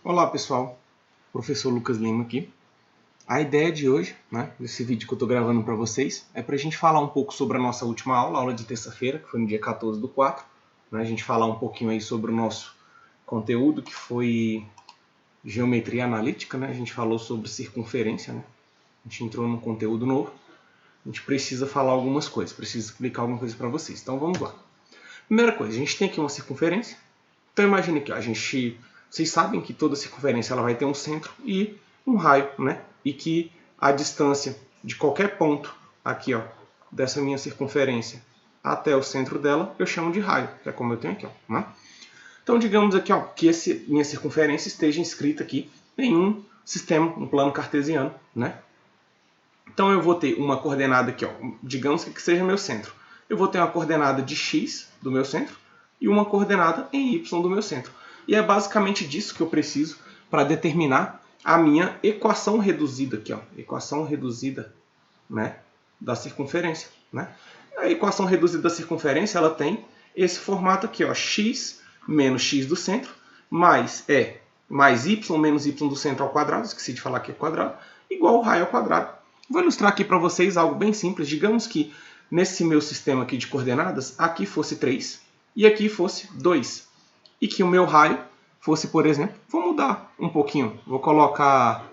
Olá pessoal, professor Lucas Lima aqui. A ideia de hoje, desse vídeo que eu estou gravando para vocês, é para a gente falar um pouco sobre a nossa última aula, a aula de terça-feira, que foi no dia 14/4. A gente falar um pouquinho aí sobre o nosso conteúdo, que foi geometria analítica, A gente falou sobre circunferência, A gente entrou num conteúdo novo. A gente precisa falar algumas coisas, precisa explicar alguma coisa para vocês. Então vamos lá. Primeira coisa, a gente tem aqui uma circunferência. Então imagine que vocês sabem que toda circunferência ela vai ter um centro e um raio, E que a distância de qualquer ponto aqui, dessa minha circunferência até o centro dela, eu chamo de raio, que é como eu tenho aqui, Então digamos aqui, que minha circunferência esteja inscrita aqui em um sistema, um plano cartesiano, Então eu vou ter uma coordenada aqui, digamos que seja meu centro. Eu vou ter uma coordenada de x do meu centro e uma coordenada em y do meu centro. E é basicamente disso que eu preciso para determinar a minha equação reduzida aqui, equação reduzida, da circunferência, A equação reduzida da circunferência, ela tem esse formato aqui, x menos x do centro, mais y menos y do centro ao quadrado, esqueci de falar que é quadrado, igual ao raio ao quadrado. Vou ilustrar aqui para vocês algo bem simples. Digamos que nesse meu sistema aqui de coordenadas, aqui fosse 3 e aqui fosse 2. E que o meu raio fosse, por exemplo, vou mudar um pouquinho. Vou colocar...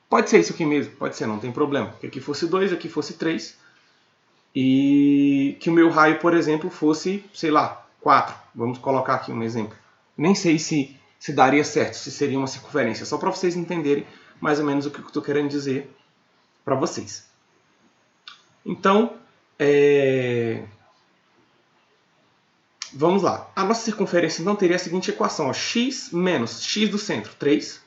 Pode ser isso aqui mesmo, pode ser, não tem problema. Que aqui fosse 2, aqui fosse 3. E que o meu raio, por exemplo, fosse, sei lá, 4. Vamos colocar aqui um exemplo. Nem sei se daria certo, se seria uma circunferência. Só para vocês entenderem mais ou menos o que eu estou querendo dizer para vocês. Então, vamos lá. A nossa circunferência então teria a seguinte equação: x menos x do centro, 3,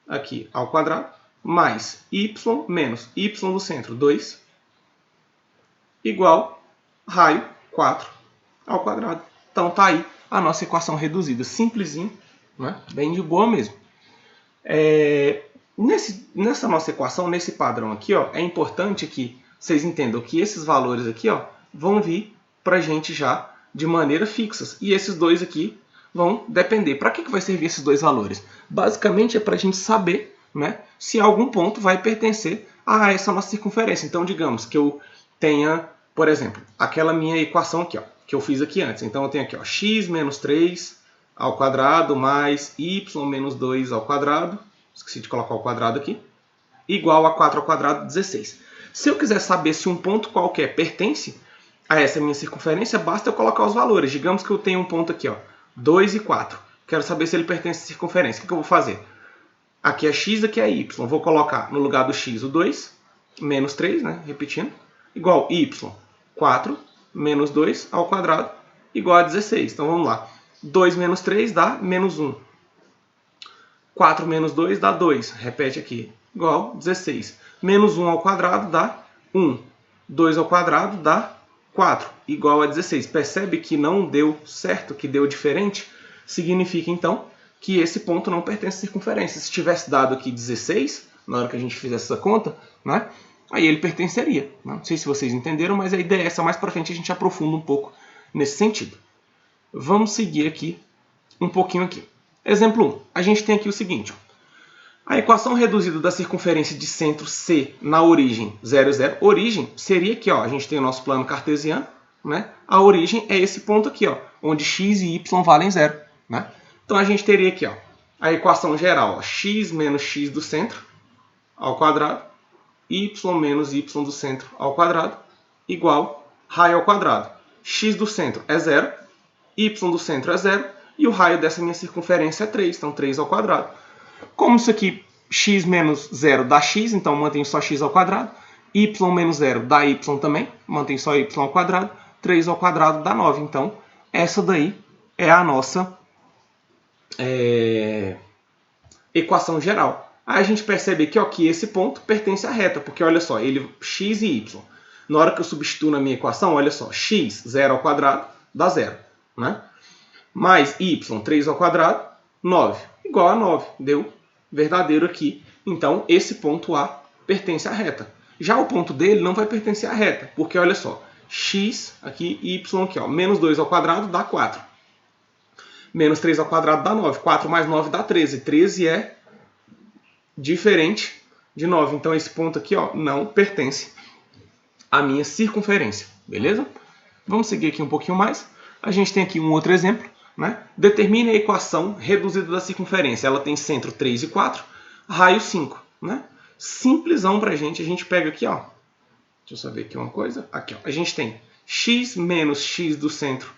aqui ao quadrado, mais y menos y do centro, 2, igual raio 4 ao quadrado. Então tá aí a nossa equação reduzida, simplesinho, bem de boa mesmo. Nessa nossa equação, nesse padrão aqui, é importante que vocês entendam que esses valores aqui vão vir para a gente já de maneira fixas. E esses dois aqui vão depender. Para que vai servir esses dois valores? Basicamente é para a gente saber se algum ponto vai pertencer a essa nossa circunferência. Então, digamos que eu tenha, por exemplo, aquela minha equação aqui, que eu fiz aqui antes. Então, eu tenho aqui x menos 3 ao quadrado mais y menos 2 ao quadrado. Esqueci de colocar o quadrado aqui. Igual a 4 ao quadrado, 16. Se eu quiser saber se um ponto qualquer pertence a essa minha circunferência, basta eu colocar os valores. Digamos que eu tenho um ponto aqui, 2 e 4. Quero saber se ele pertence à circunferência. O que eu vou fazer? Aqui é x, aqui é y. Vou colocar no lugar do x o 2, menos 3, repetindo, igual y, 4, menos 2 ao quadrado, igual a 16. Então vamos lá. 2 menos 3 dá menos 1. 4 menos 2 dá 2. Repete aqui. Igual 16. Menos 1 ao quadrado dá 1. 2 ao quadrado dá 4. Igual a 16. Percebe que não deu certo, que deu diferente? Significa, então, que esse ponto não pertence à circunferência. Se tivesse dado aqui 16, na hora que a gente fizesse essa conta, aí ele pertenceria. Não sei se vocês entenderam, mas a ideia é essa. Mais para frente a gente aprofunda um pouco nesse sentido. Vamos seguir aqui um pouquinho aqui. Exemplo 1. A gente tem aqui o seguinte. A equação reduzida da circunferência de centro C na origem 0, 0. Origem seria aqui, a gente tem o nosso plano cartesiano. A origem é esse ponto aqui, onde x e y valem 0. Então a gente teria aqui a equação geral. X menos x do centro ao quadrado. Y menos y do centro ao quadrado. Igual raio ao quadrado. X do centro é 0. Y do centro é 0. E o raio dessa minha circunferência é 3, então 3 ao quadrado. Como isso aqui, x menos 0 dá x, então mantém só x ao quadrado. Y menos 0 dá y também, mantém só y ao quadrado. 3 ao quadrado dá 9. Então, essa daí é a nossa equação geral. Aí a gente percebe aqui que esse ponto pertence à reta, porque olha só, ele x e y. Na hora que eu substituo na minha equação, olha só, x, 0 ao quadrado, dá 0. Mais y, 3 ao quadrado, 9. Igual a 9. Deu verdadeiro aqui. Então, esse ponto A pertence à reta. Já o ponto dele não vai pertencer à reta, porque olha só, x aqui, y aqui, menos 2 ao quadrado dá 4. Menos 3 ao quadrado dá 9. 4 mais 9 dá 13. 13 é diferente de 9. Então esse ponto aqui, ó, não pertence à minha circunferência. Beleza? Vamos seguir aqui um pouquinho mais. A gente tem aqui um outro exemplo, né? Determine a equação reduzida da circunferência. Ela tem centro 3 e 4, raio 5. Né? Simplesão para a gente pega aqui, ó. Deixa eu só ver aqui uma coisa. Aqui, ó. A gente tem x menos x do centro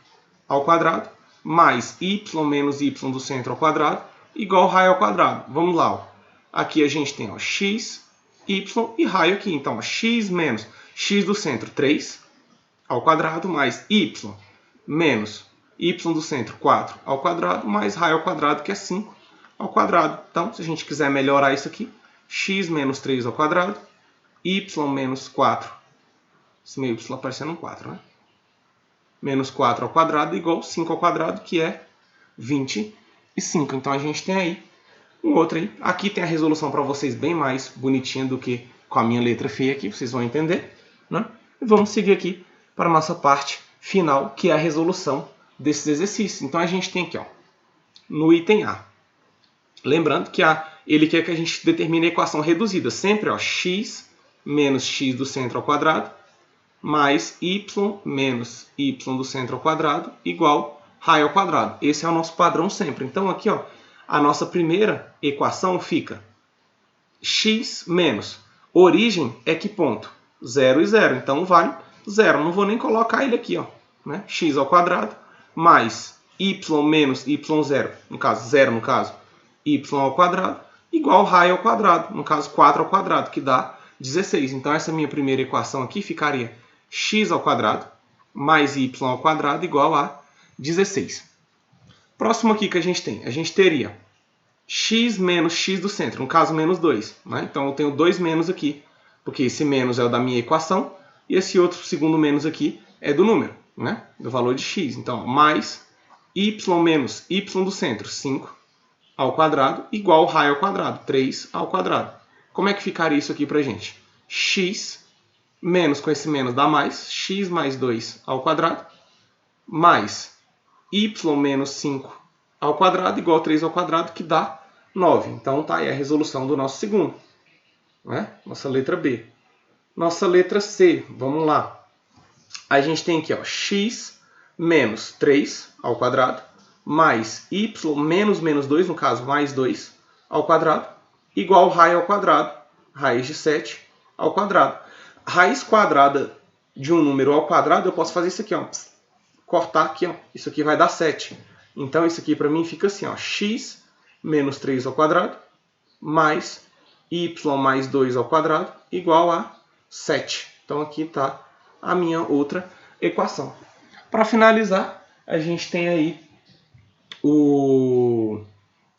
ao quadrado mais y menos y do centro ao quadrado igual raio ao quadrado. Vamos lá, ó. Aqui a gente tem, ó, x, y e raio aqui. Então, ó, x menos x do centro 3 ao quadrado mais y menos y do centro 4 ao quadrado mais raio ao quadrado, que é 5 ao quadrado. Então, se a gente quiser melhorar isso aqui, x menos 3 ao quadrado, y menos 4, esse meio y aparecendo um 4, né? Menos 4 ao quadrado igual 5 ao quadrado, que é 25. Então, a gente tem aí um outro aí. Aqui tem a resolução para vocês bem mais bonitinha do que com a minha letra feia aqui, vocês vão entender, né? E vamos seguir aqui para a nossa parte final, que é a resolução desses exercícios. Então, a gente tem aqui, ó, no item A. Lembrando que ele quer que a gente determine a equação reduzida. Sempre, ó, x menos x do centro ao quadrado mais y menos y do centro ao quadrado igual raio ao quadrado. Esse é o nosso padrão sempre. Então, aqui, ó, a nossa primeira equação fica x menos origem é que ponto? 0 e 0. Então, vale 0. Não vou nem colocar ele aqui, ó, né? X ao quadrado mais y menos y0, no caso, 0 no caso, y ao quadrado, igual raio ao quadrado, no caso 4 ao quadrado, que dá 16. Então essa minha primeira equação aqui ficaria x ao quadrado mais y ao quadrado igual a 16. Próximo aqui que a gente teria x menos x do centro, no caso menos 2. Né? Então eu tenho 2 menos aqui, porque esse menos é o da minha equação, e esse outro segundo menos aqui é do número, né? Do valor de x. Então, mais y menos y do centro, 5 ao quadrado, igual raio ao quadrado, 3 ao quadrado. Como é que ficaria isso aqui pra gente? X menos, com esse menos dá mais, x mais 2 ao quadrado, mais y menos 5 ao quadrado, igual a 3 ao quadrado, que dá 9. Então, tá aí a resolução do nosso segundo. Né? Nossa letra B. Nossa letra C, vamos lá. A gente tem aqui, ó, x menos 3 ao quadrado, mais y menos menos 2, no caso, mais 2 ao quadrado, igual raio ao quadrado, raiz de 7 ao quadrado. Raiz quadrada de um número ao quadrado, eu posso fazer isso aqui, ó, cortar aqui, ó, isso aqui vai dar 7. Então, isso aqui para mim fica assim, ó, x menos 3 ao quadrado, mais y mais 2 ao quadrado, igual a 7. Então, aqui está a minha outra equação. Para finalizar, a gente tem aí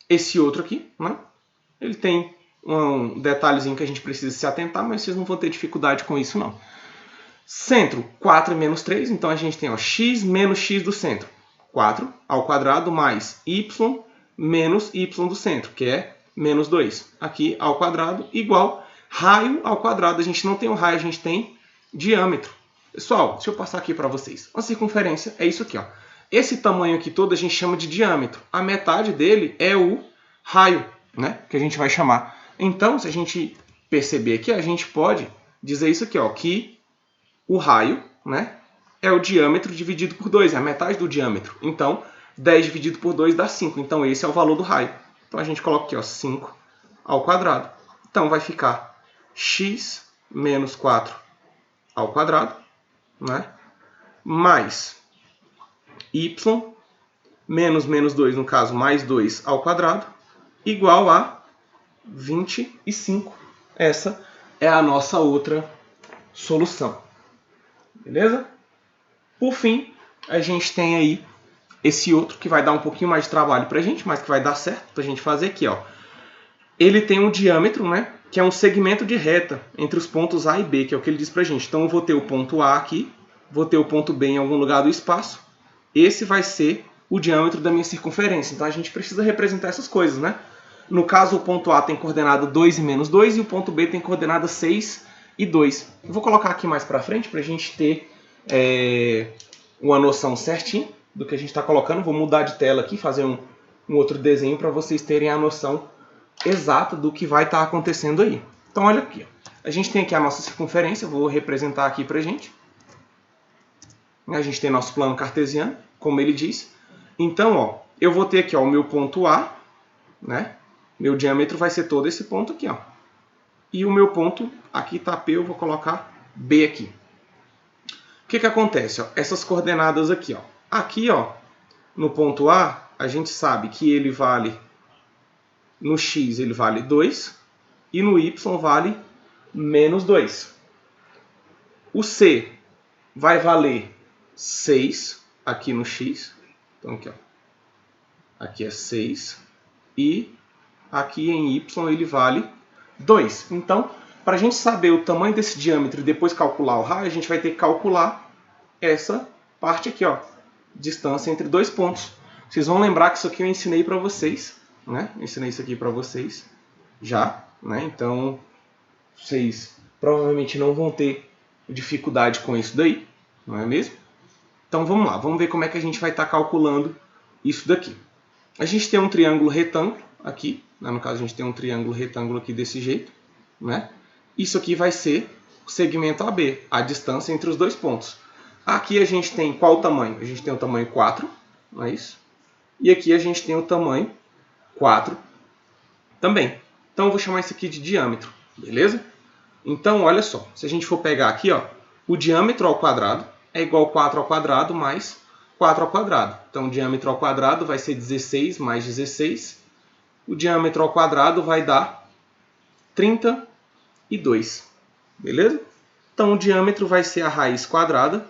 esse outro aqui, né? Ele tem um detalhezinho que a gente precisa se atentar, mas vocês não vão ter dificuldade com isso, não. Centro, 4 menos 3, então a gente tem, ó, x menos x do centro, 4 ao quadrado, mais y menos y do centro, que é menos 2, aqui ao quadrado, igual raio ao quadrado. A gente não tem o raio, a gente tem diâmetro. Pessoal, deixa eu passar aqui para vocês. Uma circunferência é isso aqui, ó. Esse tamanho aqui todo a gente chama de diâmetro. A metade dele é o raio, né? Que a gente vai chamar. Então, se a gente perceber aqui, a gente pode dizer isso aqui, ó, que o raio, né, é o diâmetro dividido por 2, é a metade do diâmetro. Então, 10 dividido por 2 dá 5. Então, esse é o valor do raio. Então, a gente coloca aqui, ó, 5 ao quadrado. Então, vai ficar x menos 4 ao quadrado, né, mais y menos menos 2, no caso, mais 2 ao quadrado, igual a 25. Essa é a nossa outra solução. Beleza? Por fim, a gente tem aí esse outro que vai dar um pouquinho mais de trabalho para a gente, mas que vai dar certo para a gente fazer aqui, ó. Ele tem um diâmetro, né, que é um segmento de reta entre os pontos A e B, que é o que ele diz para a gente. Então, eu vou ter o ponto A aqui, vou ter o ponto B em algum lugar do espaço. Esse vai ser o diâmetro da minha circunferência. Então, a gente precisa representar essas coisas, né? No caso, o ponto A tem coordenada 2 e menos 2 e o ponto B tem coordenada 6 e 2. Eu vou colocar aqui mais para frente para a gente ter uma noção certinha, do que a gente está colocando. Vou mudar de tela aqui, fazer um outro desenho para vocês terem a noção exata do que vai estar acontecendo aí. Então olha aqui, ó. A gente tem aqui a nossa circunferência, vou representar aqui para a gente. A gente tem nosso plano cartesiano, como ele diz. Então, ó, eu vou ter aqui ó, o meu ponto A, né? Meu diâmetro vai ser todo esse ponto aqui, ó. E o meu ponto, aqui está P, eu vou colocar B aqui. O que acontece? Ó? Essas coordenadas aqui, ó. Aqui, ó, no ponto A, a gente sabe que ele vale, no X ele vale 2 e no Y vale menos 2. O C vai valer 6 aqui no X. Então aqui, ó. Aqui é 6. E aqui em Y ele vale 2. Então, para a gente saber o tamanho desse diâmetro e depois calcular o raio, a gente vai ter que calcular essa parte aqui, ó. Distância entre dois pontos. Vocês vão lembrar que isso aqui eu ensinei para vocês, né? Eu ensinei isso aqui para vocês já, né? Então, vocês provavelmente não vão ter dificuldade com isso daí, não é mesmo? Então vamos lá, vamos ver como é que a gente vai estar calculando isso daqui. A gente tem um triângulo retângulo aqui, né? No caso a gente tem um triângulo retângulo aqui desse jeito, né? Isso aqui vai ser o segmento AB, a distância entre os dois pontos. Aqui a gente tem qual tamanho? A gente tem o tamanho 4, não é isso? E aqui a gente tem o tamanho 4 também. Então eu vou chamar isso aqui de diâmetro, beleza? Então olha só, se a gente for pegar aqui, ó, o diâmetro ao quadrado é igual a 4 ao quadrado mais 4 ao quadrado. Então o diâmetro ao quadrado vai ser 16 mais 16. O diâmetro ao quadrado vai dar 32, beleza? Então o diâmetro vai ser a raiz quadrada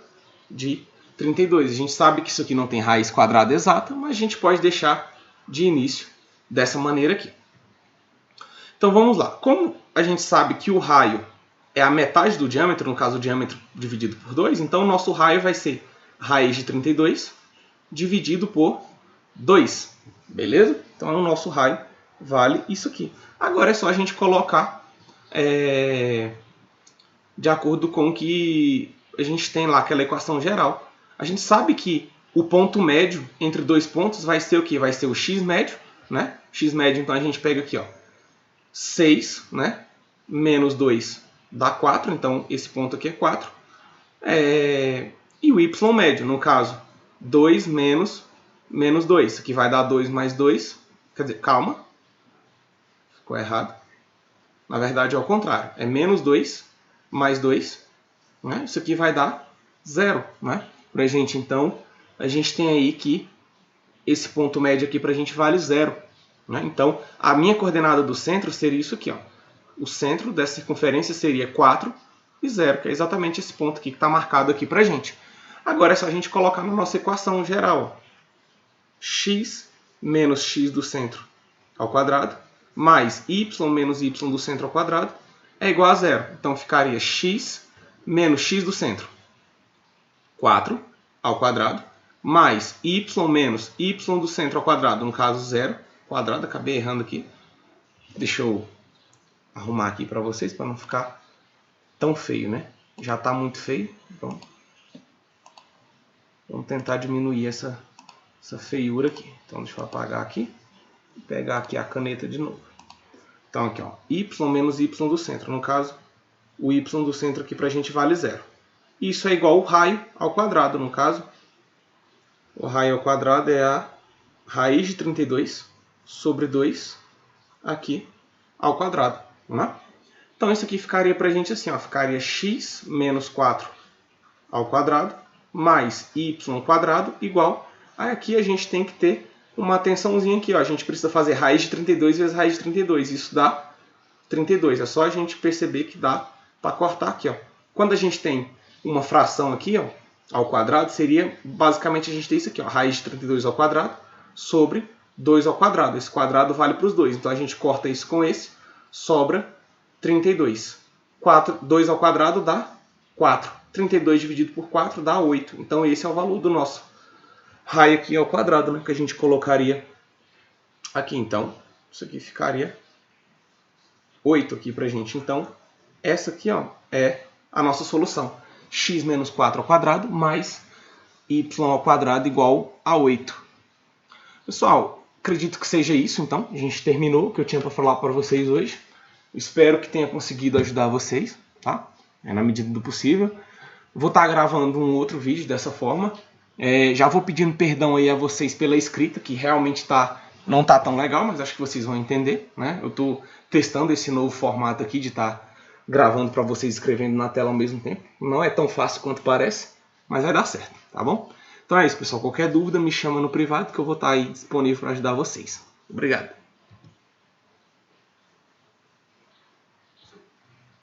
de 32. A gente sabe que isso aqui não tem raiz quadrada exata, mas a gente pode deixar de início dessa maneira aqui. Então vamos lá. Como a gente sabe que o raio é a metade do diâmetro, no caso o diâmetro dividido por 2, então o nosso raio vai ser raiz de 32 dividido por 2, beleza? Então o nosso raio vale isso aqui. Agora é só a gente colocar de acordo com o que a gente tem lá, aquela equação geral. A gente sabe que o ponto médio entre dois pontos vai ser o quê? Vai ser o x médio, né? X médio, então a gente pega aqui, ó, 6, né? Menos 2 dá 4, então esse ponto aqui é 4. E o y médio, no caso, 2 menos 2, que vai dar 2 mais 2. Quer dizer, calma, ficou errado. Na verdade é ao contrário, é menos 2 mais 2. Né? Isso aqui vai dar 0, né? Pra gente, então, a gente tem aí que esse ponto médio aqui pra gente vale 0. Né? Então, a minha coordenada do centro seria isso aqui, ó. O centro dessa circunferência seria 4 e 0, que é exatamente esse ponto aqui que está marcado aqui pra gente. Agora é só a gente colocar na nossa equação geral. X menos x do centro ao quadrado mais y menos y do centro ao quadrado é igual a 0. Então ficaria x menos x do centro, 4 ao quadrado, mais y menos y do centro ao quadrado, no caso 0, quadrado, acabei errando aqui. Deixa eu arrumar aqui para vocês, para não ficar tão feio, né? Já está muito feio, então vamos tentar diminuir essa feiura aqui. Então deixa eu apagar aqui e pegar aqui a caneta de novo. Então aqui, ó, y menos y do centro, no caso, o y do centro aqui para a gente vale 0. Isso é igual ao raio ao quadrado, no caso. O raio ao quadrado é a raiz de 32 sobre 2 aqui ao quadrado. Né? Então isso aqui ficaria para a gente assim, ó, ficaria x menos 4 ao quadrado mais y quadrado igual a aqui a gente tem que ter uma atençãozinha aqui. Ó, a gente precisa fazer raiz de 32 vezes raiz de 32. Isso dá 32. É só a gente perceber que dá para cortar aqui. Ó. Quando a gente tem uma fração aqui, ó, ao quadrado, seria basicamente a gente tem isso aqui, ó, raiz de 32 ao quadrado sobre 2 ao quadrado. Esse quadrado vale para os dois. Então a gente corta isso com esse, sobra 32. 2 ao quadrado dá 4. 32 dividido por 4 dá 8. Então esse é o valor do nosso raio aqui ao quadrado, né, que a gente colocaria aqui. Então isso aqui ficaria 8 aqui para a gente. Então essa aqui, ó, é a nossa solução. X menos 4 ao quadrado mais y² igual a 8. Pessoal, acredito que seja isso, então. A gente terminou o que eu tinha para falar para vocês hoje. Espero que tenha conseguido ajudar vocês, tá? Na medida do possível. Vou estar gravando um outro vídeo dessa forma. Já vou pedindo perdão aí a vocês pela escrita, que realmente não está tão legal, mas acho que vocês vão entender, né? Eu estou testando esse novo formato aqui de estar gravando para vocês escrevendo na tela ao mesmo tempo. Não é tão fácil quanto parece, mas vai dar certo, tá bom? Então é isso, pessoal. Qualquer dúvida me chama no privado que eu vou estar aí disponível para ajudar vocês. Obrigado.